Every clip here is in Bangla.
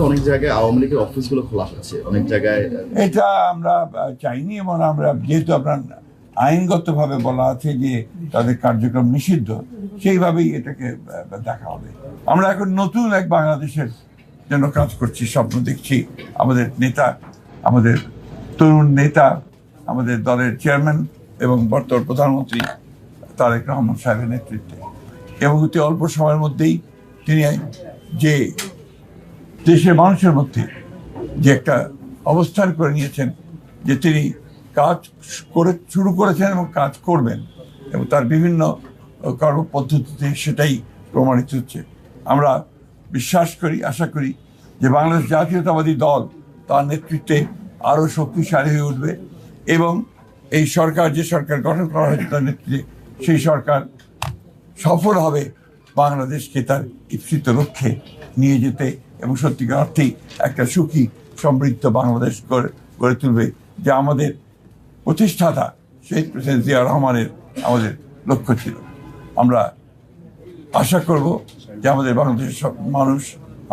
অনেক জায়গায় আওয়ামী লীগের অফিসগুলো খোলা হচ্ছে, অনেক জায়গায় এটা আমরা চাইনি এবং আমরা যেহেতু আপনার আইনগতভাবে বলা আছে যে তাদের কার্যক্রম নিষিদ্ধ, সেইভাবেই এটাকে দেখা হবে। আমরা এখন নতুন এক বাংলাদেশের জন্য কাজ করছি, স্বপ্ন দেখছি। আমাদের নেতা, আমাদের তরুণ নেতা, আমাদের দলের চেয়ারম্যান এবং বর্তমান প্রধানমন্ত্রী তারেক রহমান সাহেবের নেতৃত্বে এবং অতি অল্প সময়ের মধ্যেই তিনি যে দেশের মানুষের মধ্যে যে একটা অবস্থান করে নিয়েছেন, যে তিনি কাজ শুরু করেছেন এবং কাজ করবেন, এবং তার বিভিন্ন কর্মপদ্ধতিতে সেটাই প্রমাণিত হচ্ছে। আমরা বিশ্বাস করি, আশা করি যে বাংলাদেশ জাতীয়তাবাদী দল তার নেতৃত্বে আরও শক্তিশালী হয়ে উঠবে এবং এই সরকার, যে সরকার গঠন করা হয়েছে তার নেতৃত্বে, সেই সরকার সফল হবে বাংলাদেশকে তার ইপ্সিত লক্ষ্যে নিয়ে যেতে এবং সত্যিকার অর্থেই একটা সুখী সমৃদ্ধ বাংলাদেশ গড়ে তুলবে, যা আমাদের প্রতিষ্ঠাতা শহীদ প্রেসিডেন্ট জিয়া রহমানের আমাদের লক্ষ্য ছিল। আমরা আশা করব যে আমাদের বাংলাদেশের সব মানুষ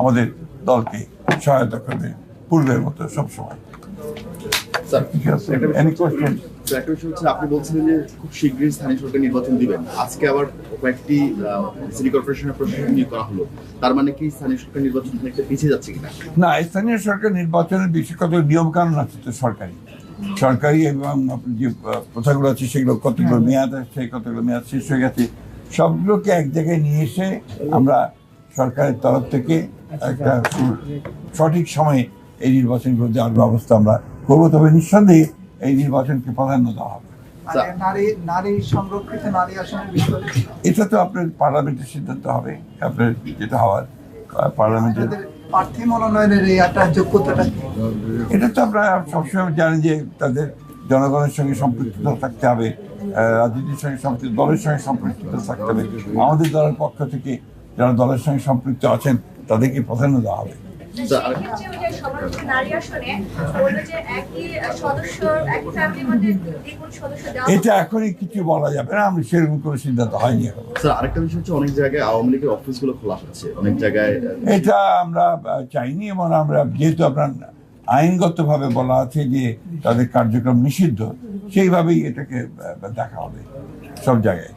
আমাদের দলকে সহায়তা করবে পূর্বের মতো সবসময়। একটা বিষয় হচ্ছে, আপনি বলছিলেন যে খুব শীঘ্রই স্থানীয় সরকার নির্বাচন দিবেন। আজকে আবার কয়েকটি সিটি কর্পোরেশনের প্রশাসন নিয়োগ করা হলো, তার মানে কি স্থানীয় সরকার নির্বাচন একটা পিছিয়ে যাচ্ছে কিনা? না, স্থানীয় সরকার নির্বাচনের বেশি কত নিয়মকানুন আছে তো সরকারি এবং যে প্রথাগুলো আছে সেগুলো কতগুলো মেয়াদ আছে, কতগুলো মেয়াদ শেষ হয়ে গেছে, সবগুলোকে এক জায়গায় নিয়ে এসে আমরা সরকারের তরফ থেকে একটা সঠিক সময়ে এই নির্বাচনগুলো দেওয়ার ব্যবস্থা আমরা করবো। তবে নিঃসন্দেহে এই নির্বাচনকে প্রাধান্য দেওয়া হবে। এটা তো আপনার পার্লামেন্টের সিদ্ধান্ত হবে, আপনার যেটা হওয়ার পার্লামেন্টের প্রার্থী মনোনয়নের একটা যোগ্যতাটা। এটা তো আপনারা সবসময় জানেন যে তাদের জনগণের সঙ্গে সম্পৃক্ততা থাকতে হবে, রাজনীতির সঙ্গে সম্পৃক্ত, দলের সঙ্গে সম্পৃক্ততা থাকতে হবে। আমাদের দলের পক্ষ থেকে যারা দলের সঙ্গে সম্পৃক্ত আছেন তাদেরকে প্রাধান্য দেওয়া হবে। এটা এখনই কিছু বলা যাবে না, আমি সেরকম কোনো সিদ্ধান্ত হয়নি এখন। আরেকটা বিষয় হচ্ছে, অনেক জায়গায় আওয়ামী লীগের অফিসগুলো খোলা হচ্ছে, অনেক জায়গায় এটা আমরা চাইনি এবং আমরা যেহেতু আপনার আইনগতভাবে বলা আছে যে তাদের কার্যক্রম নিষিদ্ধ, সেইভাবেই এটাকে দেখা হবে সব জায়গায়।